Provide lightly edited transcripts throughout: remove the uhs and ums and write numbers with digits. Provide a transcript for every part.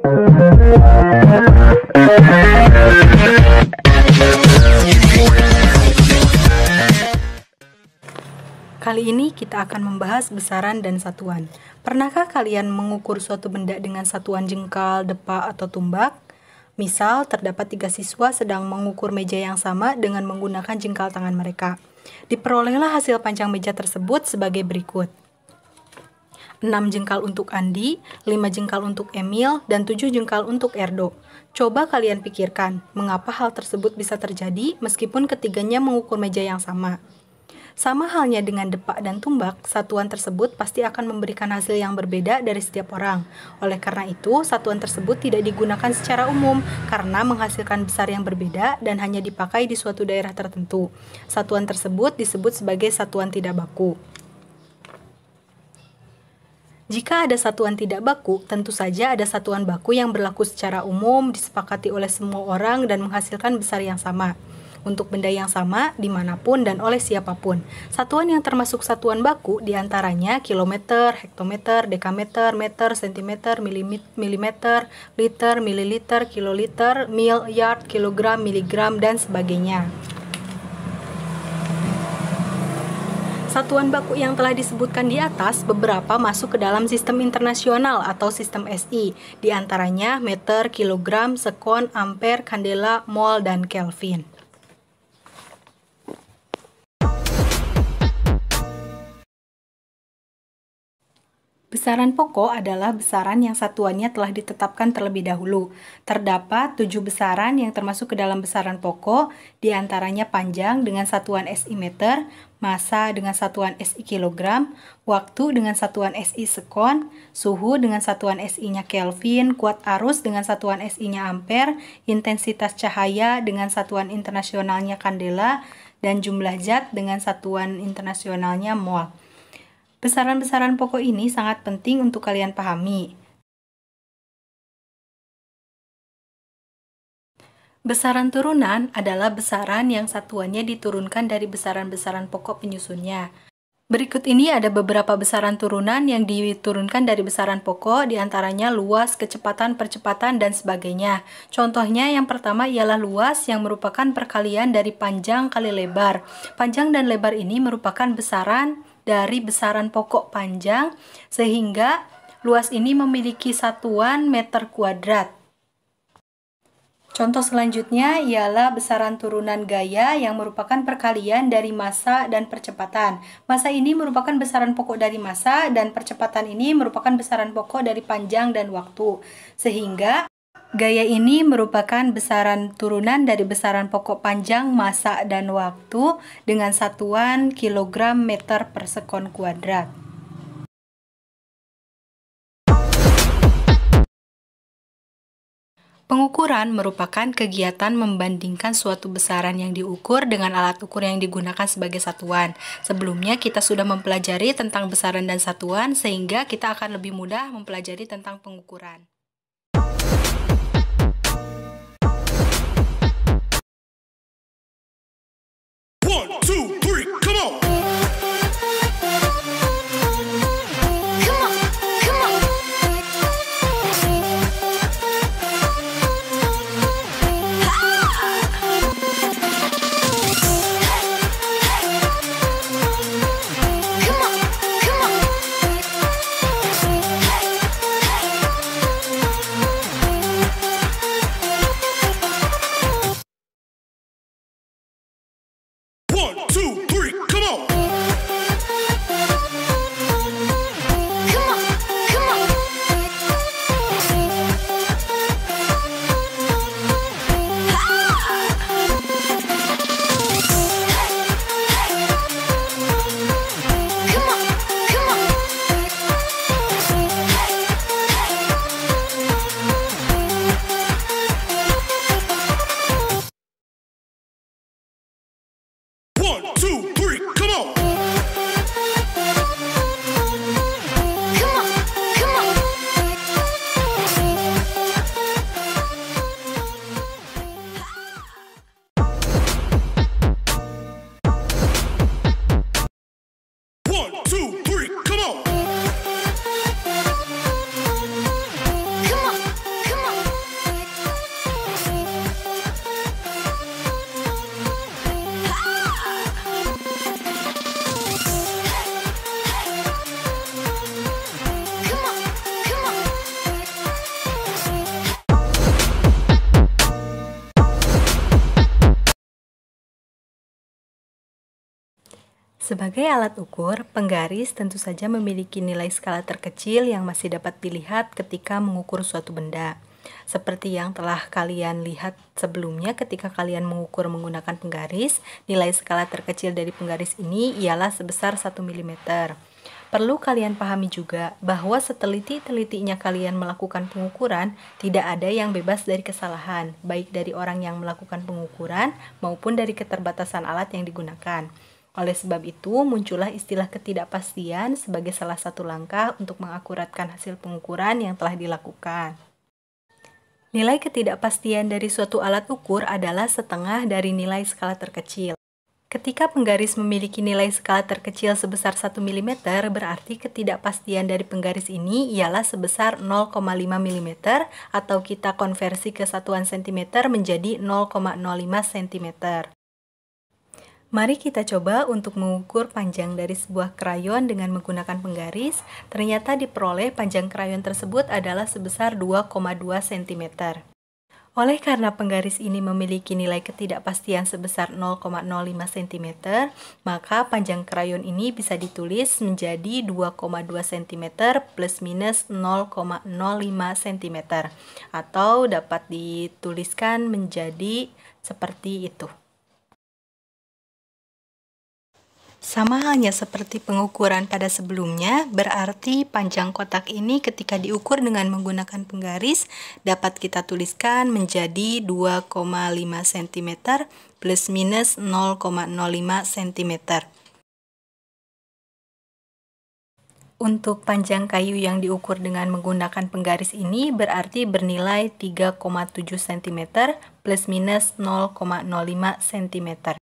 Kali ini kita akan membahas besaran dan satuan. Pernahkah kalian mengukur suatu benda dengan satuan jengkal, depak, atau tumbak? Misal, terdapat 3 siswa sedang mengukur meja yang sama dengan menggunakan jengkal tangan mereka. Diperolehlah hasil panjang meja tersebut sebagai berikut. 6 jengkal untuk Andi, 5 jengkal untuk Emil, dan 7 jengkal untuk Erdo. Coba kalian pikirkan, mengapa hal tersebut bisa terjadi meskipun ketiganya mengukur meja yang sama. Sama halnya dengan depak dan tumbak, satuan tersebut pasti akan memberikan hasil yang berbeda dari setiap orang. Oleh karena itu, satuan tersebut tidak digunakan secara umum karena menghasilkan besar yang berbeda dan hanya dipakai di suatu daerah tertentu. Satuan tersebut disebut sebagai satuan tidak baku. Jika ada satuan tidak baku, tentu saja ada satuan baku yang berlaku secara umum, disepakati oleh semua orang dan menghasilkan besar yang sama. Untuk benda yang sama, dimanapun dan oleh siapapun. Satuan yang termasuk satuan baku diantaranya kilometer, hektometer, dekameter, meter, sentimeter, milimeter, liter, mililiter, kiloliter, mil, yard, kilogram, miligram, dan sebagainya. Satuan baku yang telah disebutkan di atas beberapa masuk ke dalam sistem internasional atau sistem SI, diantaranya meter, kilogram, sekon, ampere, kandela, mol, dan kelvin. Besaran pokok adalah besaran yang satuannya telah ditetapkan terlebih dahulu. Terdapat 7 besaran yang termasuk ke dalam besaran pokok, diantaranya panjang dengan satuan SI meter, massa dengan satuan SI kilogram, waktu dengan satuan SI sekon, suhu dengan satuan SI-nya Kelvin, kuat arus dengan satuan SI-nya ampere, intensitas cahaya dengan satuan internasionalnya kandela, dan jumlah zat dengan satuan internasionalnya mol. Besaran-besaran pokok ini sangat penting untuk kalian pahami. Besaran turunan adalah besaran yang satuannya diturunkan dari besaran-besaran pokok penyusunnya. Berikut ini ada beberapa besaran turunan yang diturunkan dari besaran pokok, diantaranya luas, kecepatan, percepatan, dan sebagainya. Contohnya yang pertama ialah luas yang merupakan perkalian dari panjang kali lebar. Panjang dan lebar ini merupakan besaran dari besaran pokok panjang, sehingga luas ini memiliki satuan meter kuadrat. Contoh selanjutnya ialah besaran turunan gaya yang merupakan perkalian dari massa dan percepatan. Massa ini merupakan besaran pokok dari massa dan percepatan ini merupakan besaran pokok dari panjang dan waktu. Sehingga gaya ini merupakan besaran turunan dari besaran pokok panjang, massa, dan waktu dengan satuan kilogram meter per sekon kuadrat. Pengukuran merupakan kegiatan membandingkan suatu besaran yang diukur dengan alat ukur yang digunakan sebagai satuan. Sebelumnya kita sudah mempelajari tentang besaran dan satuan, sehingga kita akan lebih mudah mempelajari tentang pengukuran. One, two. Sebagai alat ukur, penggaris tentu saja memiliki nilai skala terkecil yang masih dapat dilihat ketika mengukur suatu benda. Seperti yang telah kalian lihat sebelumnya ketika kalian mengukur menggunakan penggaris, nilai skala terkecil dari penggaris ini ialah sebesar 1 mm. Perlu kalian pahami juga bahwa seteliti-telitinya kalian melakukan pengukuran, tidak ada yang bebas dari kesalahan, baik dari orang yang melakukan pengukuran maupun dari keterbatasan alat yang digunakan. Oleh sebab itu, muncullah istilah ketidakpastian sebagai salah satu langkah untuk mengakuratkan hasil pengukuran yang telah dilakukan. Nilai ketidakpastian dari suatu alat ukur adalah setengah dari nilai skala terkecil. Ketika penggaris memiliki nilai skala terkecil sebesar 1 mm, berarti ketidakpastian dari penggaris ini ialah sebesar 0,5 mm atau kita konversi ke satuan cm menjadi 0,05 cm. Mari kita coba untuk mengukur panjang dari sebuah krayon dengan menggunakan penggaris. Ternyata diperoleh panjang krayon tersebut adalah sebesar 2,2 cm. Oleh karena penggaris ini memiliki nilai ketidakpastian sebesar 0,05 cm, maka panjang krayon ini bisa ditulis menjadi 2,2 cm plus minus 0,05 cm, atau dapat dituliskan menjadi seperti itu. Sama halnya seperti pengukuran pada sebelumnya, berarti panjang kotak ini ketika diukur dengan menggunakan penggaris dapat kita tuliskan menjadi 2,5 cm plus minus 0,05 cm. Untuk panjang kayu yang diukur dengan menggunakan penggaris ini berarti bernilai 3,7 cm plus minus 0,05 cm.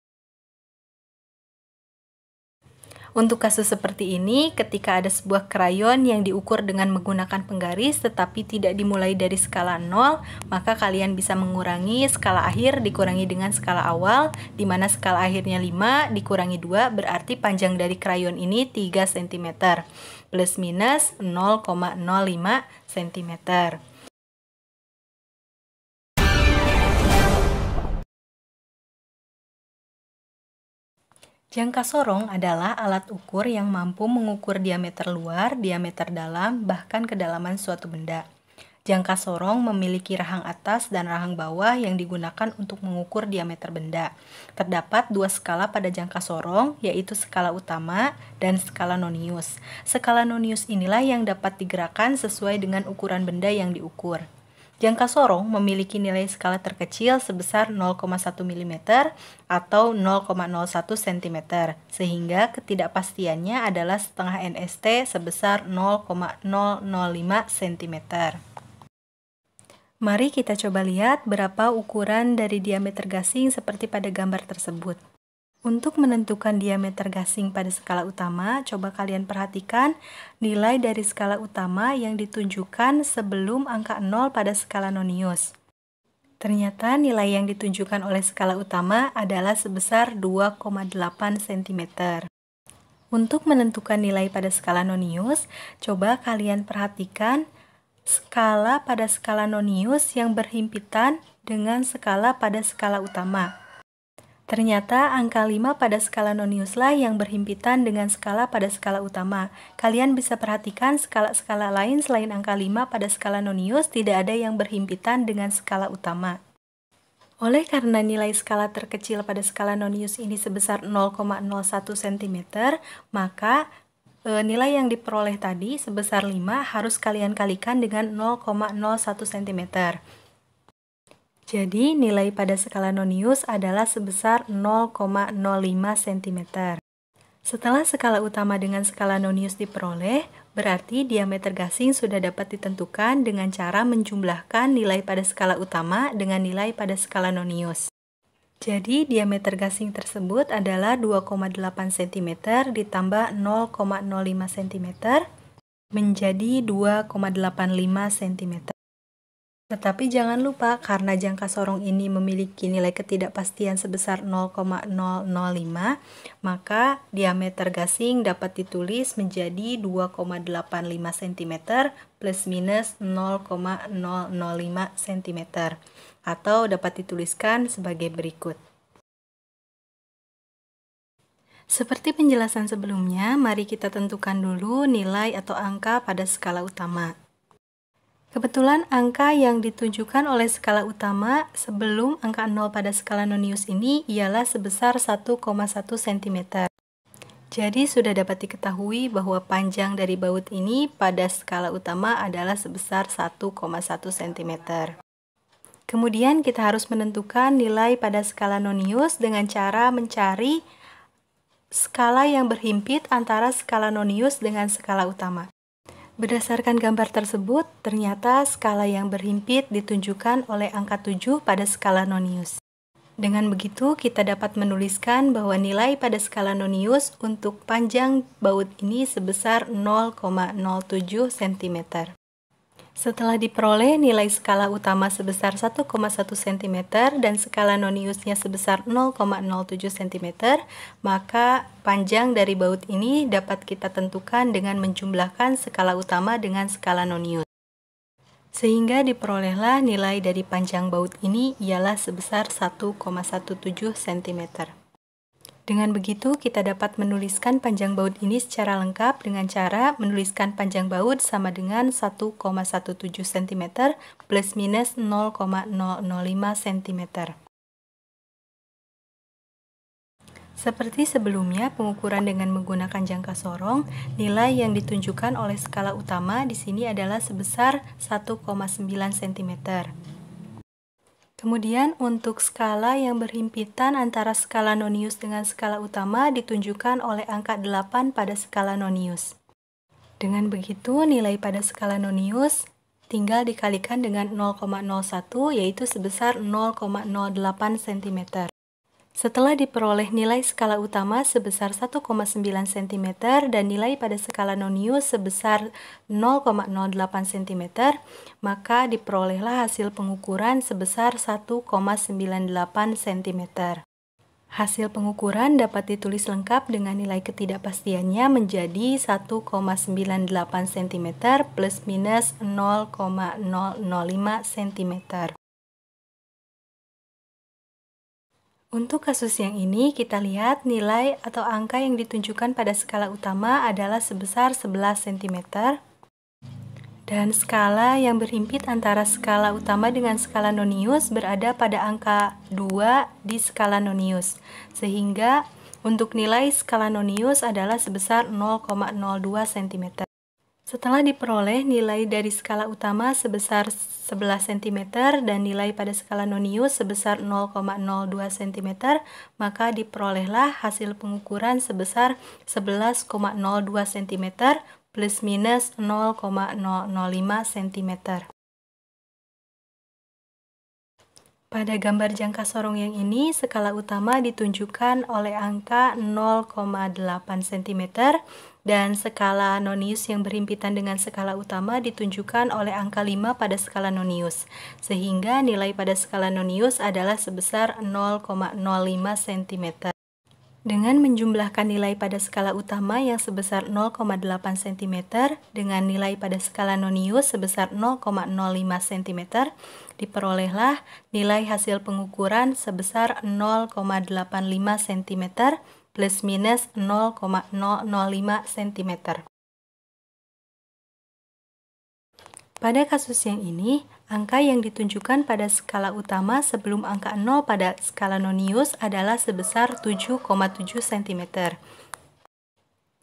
Untuk kasus seperti ini, ketika ada sebuah krayon yang diukur dengan menggunakan penggaris tetapi tidak dimulai dari skala 0, maka kalian bisa mengurangi skala akhir dikurangi dengan skala awal, di mana skala akhirnya 5 dikurangi 2 berarti panjang dari krayon ini 3 cm, plus minus 0,05 cm. Jangka sorong adalah alat ukur yang mampu mengukur diameter luar, diameter dalam, bahkan kedalaman suatu benda. Jangka sorong memiliki rahang atas dan rahang bawah yang digunakan untuk mengukur diameter benda. Terdapat dua skala pada jangka sorong, yaitu skala utama dan skala nonius. Skala nonius inilah yang dapat digerakkan sesuai dengan ukuran benda yang diukur. Jangka sorong memiliki nilai skala terkecil sebesar 0,1 mm atau 0,01 cm, sehingga ketidakpastiannya adalah setengah NST sebesar 0,005 cm. Mari kita coba lihat berapa ukuran dari diameter gasing seperti pada gambar tersebut. Untuk menentukan diameter gasing pada skala utama, coba kalian perhatikan nilai dari skala utama yang ditunjukkan sebelum angka 0 pada skala nonius. Ternyata nilai yang ditunjukkan oleh skala utama adalah sebesar 2,8 cm. Untuk menentukan nilai pada skala nonius, coba kalian perhatikan skala pada skala nonius yang berhimpitan dengan skala pada skala utama. Ternyata angka 5 pada skala noniuslah yang berhimpitan dengan skala pada skala utama. Kalian bisa perhatikan skala-skala lain selain angka 5 pada skala nonius tidak ada yang berhimpitan dengan skala utama. Oleh karena nilai skala terkecil pada skala nonius ini sebesar 0,01 cm, maka nilai yang diperoleh tadi sebesar 5 harus kalian kalikan dengan 0,01 cm. Jadi, nilai pada skala nonius adalah sebesar 0,05 cm. Setelah skala utama dengan skala nonius diperoleh, berarti diameter gasing sudah dapat ditentukan dengan cara menjumlahkan nilai pada skala utama dengan nilai pada skala nonius. Jadi, diameter gasing tersebut adalah 2,8 cm ditambah 0,05 cm menjadi 2,85 cm. Tetapi jangan lupa, karena jangka sorong ini memiliki nilai ketidakpastian sebesar 0,005, maka diameter gasing dapat ditulis menjadi 2,85 cm plus minus 0,005 cm, atau dapat dituliskan sebagai berikut. Seperti penjelasan sebelumnya, mari kita tentukan dulu nilai atau angka pada skala utama. Kebetulan angka yang ditunjukkan oleh skala utama sebelum angka 0 pada skala nonius ini ialah sebesar 1,1 cm. Jadi sudah dapat diketahui bahwa panjang dari baut ini pada skala utama adalah sebesar 1,1 cm. Kemudian kita harus menentukan nilai pada skala nonius dengan cara mencari skala yang berhimpit antara skala nonius dengan skala utama. Berdasarkan gambar tersebut, ternyata skala yang berhimpit ditunjukkan oleh angka 7 pada skala nonius. Dengan begitu, kita dapat menuliskan bahwa nilai pada skala nonius untuk panjang baut ini sebesar 0,07 cm. Setelah diperoleh nilai skala utama sebesar 1,1 cm dan skala noniusnya sebesar 0,07 cm, maka panjang dari baut ini dapat kita tentukan dengan menjumlahkan skala utama dengan skala nonius. Sehingga diperolehlah nilai dari panjang baut ini ialah sebesar 1,17 cm. Dengan begitu, kita dapat menuliskan panjang baut ini secara lengkap dengan cara menuliskan panjang baut sama dengan 1,17 cm plus minus 0,005 cm. Seperti sebelumnya, pengukuran dengan menggunakan jangka sorong, nilai yang ditunjukkan oleh skala utama di sini adalah sebesar 1,9 cm. Kemudian untuk skala yang berhimpitan antara skala nonius dengan skala utama ditunjukkan oleh angka 8 pada skala nonius. Dengan begitu, nilai pada skala nonius tinggal dikalikan dengan 0,01 yaitu sebesar 0,08 cm. Setelah diperoleh nilai skala utama sebesar 1,9 cm dan nilai pada skala nonius sebesar 0,08 cm, maka diperolehlah hasil pengukuran sebesar 1,98 cm. Hasil pengukuran dapat ditulis lengkap dengan nilai ketidakpastiannya menjadi 1,98 cm plus minus 0,005 cm. Untuk kasus yang ini, kita lihat nilai atau angka yang ditunjukkan pada skala utama adalah sebesar 11 cm. Dan skala yang berhimpit antara skala utama dengan skala nonius berada pada angka 2 di skala nonius. Sehingga untuk nilai skala nonius adalah sebesar 0,02 cm. Setelah diperoleh nilai dari skala utama sebesar 11 cm dan nilai pada skala nonius sebesar 0,02 cm, maka diperolehlah hasil pengukuran sebesar 11,02 cm plus minus 0,005 cm. Pada gambar jangka sorong yang ini, skala utama ditunjukkan oleh angka 0,8 cm dan skala nonius yang berhimpitan dengan skala utama ditunjukkan oleh angka 5 pada skala nonius, sehingga nilai pada skala nonius adalah sebesar 0,05 cm. Dengan menjumlahkan nilai pada skala utama yang sebesar 0,8 cm dengan nilai pada skala nonius sebesar 0,05 cm, diperolehlah nilai hasil pengukuran sebesar 0,85 cm plus minus 0,005 cm. Pada kasus yang ini, angka yang ditunjukkan pada skala utama sebelum angka 0 pada skala nonius adalah sebesar 7,7 cm.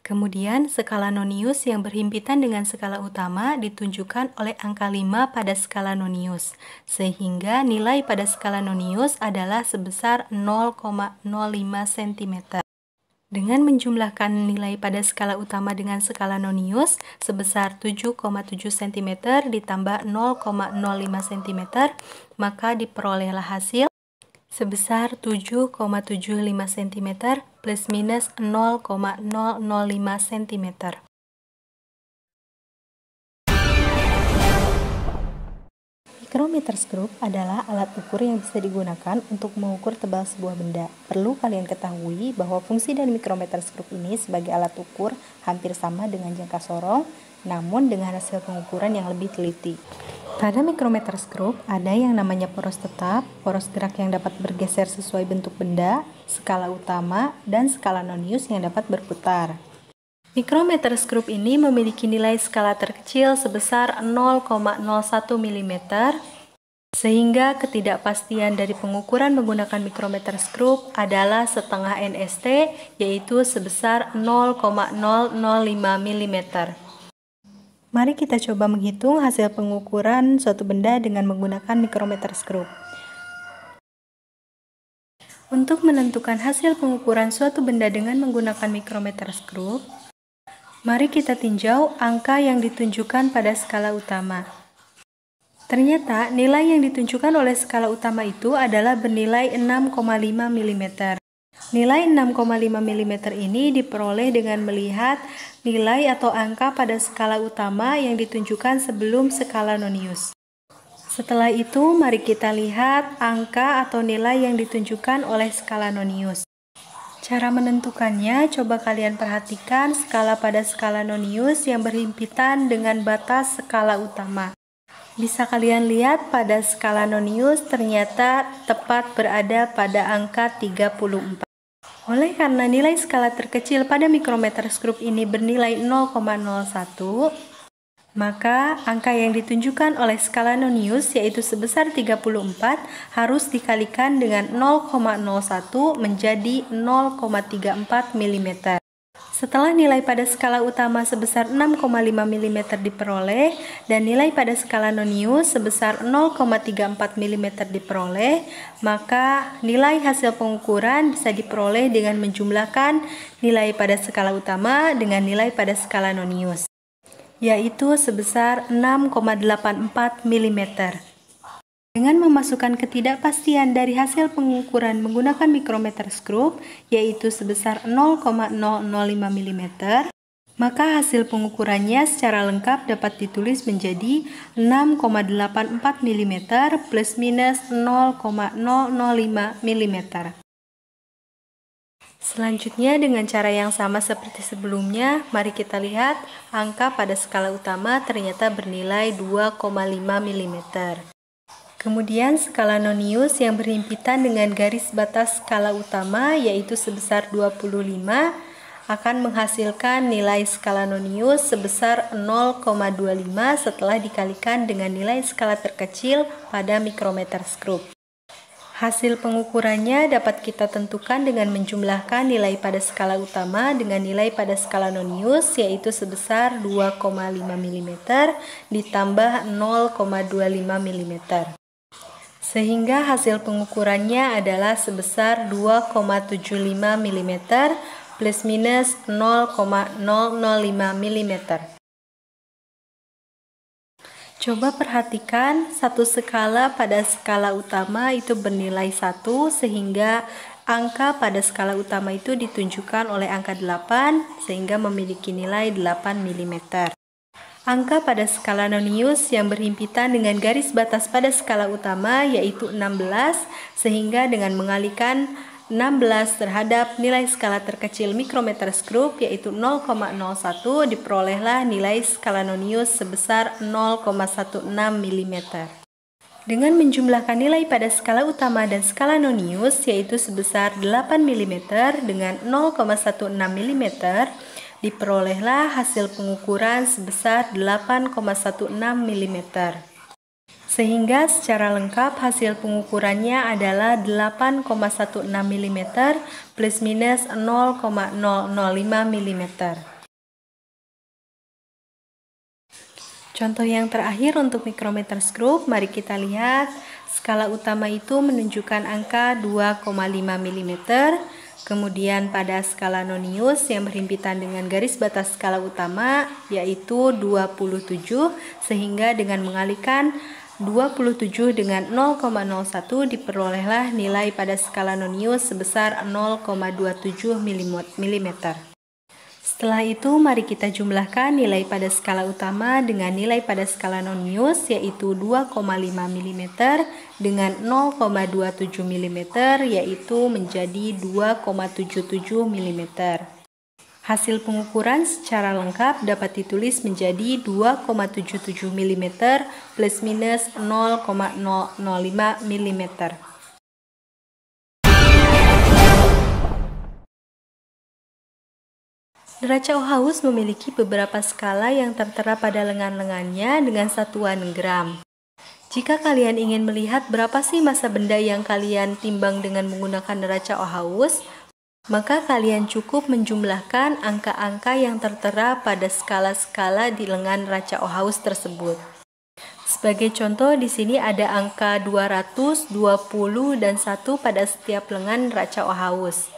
Kemudian, skala nonius yang berhimpitan dengan skala utama ditunjukkan oleh angka 5 pada skala nonius, sehingga nilai pada skala nonius adalah sebesar 0,05 cm. Dengan menjumlahkan nilai pada skala utama dengan skala nonius sebesar 7,7 cm ditambah 0,05 cm, maka diperolehlah hasil sebesar 7,75 cm plus minus 0,005 cm. Micrometer scope adalah alat ukur yang bisa digunakan untuk mengukur tebal sebuah benda. Perlu kalian ketahui bahwa fungsi dari micrometer scope ini sebagai alat ukur hampir sama dengan jangka sorong, namun dengan hasil pengukuran yang lebih teliti. Pada mikrometer skrup, ada yang namanya poros tetap, poros gerak yang dapat bergeser sesuai bentuk benda, skala utama, dan skala nonius yang dapat berputar. Mikrometer skrup ini memiliki nilai skala terkecil sebesar 0,01 mm, sehingga ketidakpastian dari pengukuran menggunakan mikrometer skrup adalah setengah NST, yaitu sebesar 0,005 mm. Mari kita coba menghitung hasil pengukuran suatu benda dengan menggunakan mikrometer skrup. Untuk menentukan hasil pengukuran suatu benda dengan menggunakan mikrometer skrup, mari kita tinjau angka yang ditunjukkan pada skala utama. Ternyata nilai yang ditunjukkan oleh skala utama itu adalah bernilai 6,5 mm. Nilai 6,5 mm ini diperoleh dengan melihat nilai atau angka pada skala utama yang ditunjukkan sebelum skala nonius. Setelah itu, mari kita lihat angka atau nilai yang ditunjukkan oleh skala nonius. Cara menentukannya, coba kalian perhatikan skala pada skala nonius yang berhimpitan dengan batas skala utama. Bisa kalian lihat pada skala nonius ternyata tepat berada pada angka 34. Oleh karena nilai skala terkecil pada mikrometer skrup ini bernilai 0,01, maka angka yang ditunjukkan oleh skala nonius yaitu sebesar 34 harus dikalikan dengan 0,01 menjadi 0,34 mm. Setelah nilai pada skala utama sebesar 6,5 mm diperoleh dan nilai pada skala nonius sebesar 0,34 mm diperoleh, maka nilai hasil pengukuran bisa diperoleh dengan menjumlahkan nilai pada skala utama dengan nilai pada skala nonius, yaitu sebesar 6,84 mm. Dengan memasukkan ketidakpastian dari hasil pengukuran menggunakan mikrometer skrup, yaitu sebesar 0,005 mm, maka hasil pengukurannya secara lengkap dapat ditulis menjadi 6,84 mm plus minus 0,005 mm. Selanjutnya, dengan cara yang sama seperti sebelumnya, mari kita lihat angka pada skala utama ternyata bernilai 2,5 mm. Kemudian skala nonius yang berhimpitan dengan garis batas skala utama yaitu sebesar 25 akan menghasilkan nilai skala nonius sebesar 0,25 setelah dikalikan dengan nilai skala terkecil pada mikrometer skrup. Hasil pengukurannya dapat kita tentukan dengan menjumlahkan nilai pada skala utama dengan nilai pada skala nonius yaitu sebesar 2,5 mm ditambah 0,25 mm. Sehingga hasil pengukurannya adalah sebesar 2,75 mm plus minus 0,005 mm. Coba perhatikan satu skala pada skala utama itu bernilai 1 sehingga angka pada skala utama itu ditunjukkan oleh angka 8 sehingga memiliki nilai 8 mm. Angka pada skala nonius yang berhimpitan dengan garis batas pada skala utama yaitu 16 sehingga dengan mengalihkan 16 terhadap nilai skala terkecil mikrometer skrup yaitu 0,01 diperolehlah nilai skala nonius sebesar 0,16 mm. Dengan menjumlahkan nilai pada skala utama dan skala nonius yaitu sebesar 8 mm dengan 0,16 mm, diperolehlah hasil pengukuran sebesar 8,16 mm. Sehingga secara lengkap hasil pengukurannya adalah 8,16 mm plus minus 0,005 mm. Contoh yang terakhir untuk mikrometer skrup, mari kita lihat skala utama itu menunjukkan angka 2,5 mm. Kemudian pada skala nonius yang berhimpitan dengan garis batas skala utama yaitu 27 sehingga dengan mengalihkan 27 dengan 0,01 diperolehlah nilai pada skala nonius sebesar 0,27 mm. Setelah itu mari kita jumlahkan nilai pada skala utama dengan nilai pada skala nonius yaitu 2,5 mm dengan 0,27 mm yaitu menjadi 2,77 mm. Hasil pengukuran secara lengkap dapat ditulis menjadi 2,77 mm plus minus 0,005 mm. Neraca Ohaus memiliki beberapa skala yang tertera pada lengan-lengannya dengan satuan gram. Jika kalian ingin melihat berapa sih massa benda yang kalian timbang dengan menggunakan neraca Ohaus, maka kalian cukup menjumlahkan angka-angka yang tertera pada skala-skala di lengan neraca Ohaus tersebut. Sebagai contoh, di sini ada angka 200, 20, dan 1 pada setiap lengan neraca Ohaus.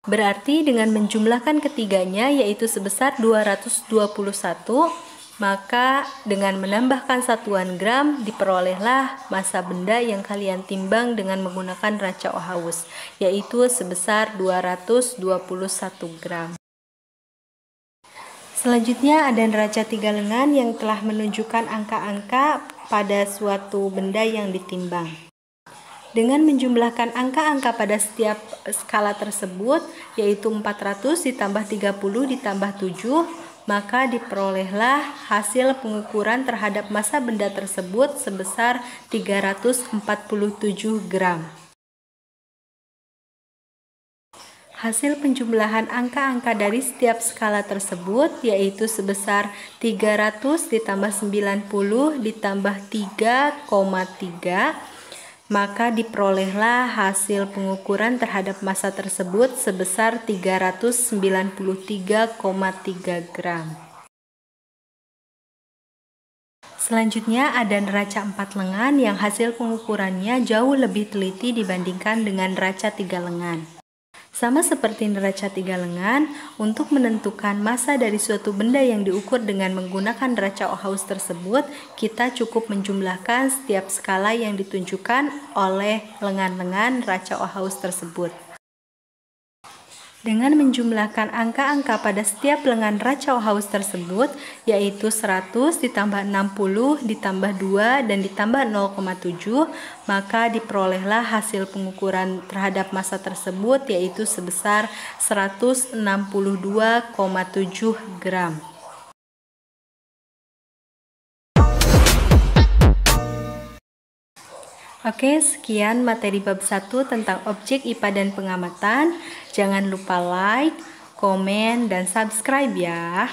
Berarti dengan menjumlahkan ketiganya yaitu sebesar 221, maka dengan menambahkan satuan gram diperolehlah massa benda yang kalian timbang dengan menggunakan neraca Ohaus, yaitu sebesar 221 gram. Selanjutnya ada neraca 3 lengan yang telah menunjukkan angka-angka pada suatu benda yang ditimbang. Dengan menjumlahkan angka-angka pada setiap skala tersebut, yaitu 400 ditambah 30 ditambah 7, maka diperolehlah hasil pengukuran terhadap massa benda tersebut sebesar 347 gram. Hasil penjumlahan angka-angka dari setiap skala tersebut yaitu sebesar 300 ditambah 90 ditambah 3,3, maka diperolehlah hasil pengukuran terhadap massa tersebut sebesar 393,3 gram. Selanjutnya ada neraca 4 lengan yang hasil pengukurannya jauh lebih teliti dibandingkan dengan neraca 3 lengan. Sama seperti neraca 3 lengan, untuk menentukan massa dari suatu benda yang diukur dengan menggunakan neraca Ohaus tersebut, kita cukup menjumlahkan setiap skala yang ditunjukkan oleh lengan-lengan neraca Ohaus tersebut. Dengan menjumlahkan angka-angka pada setiap lengan neraca Ohaus tersebut, yaitu 100 ditambah 60 ditambah 2 dan ditambah 0,7, maka diperolehlah hasil pengukuran terhadap massa tersebut yaitu sebesar 162,7 gram. Oke, sekian materi bab 1 tentang objek IPA dan pengamatan. Jangan lupa like, komen, dan subscribe ya.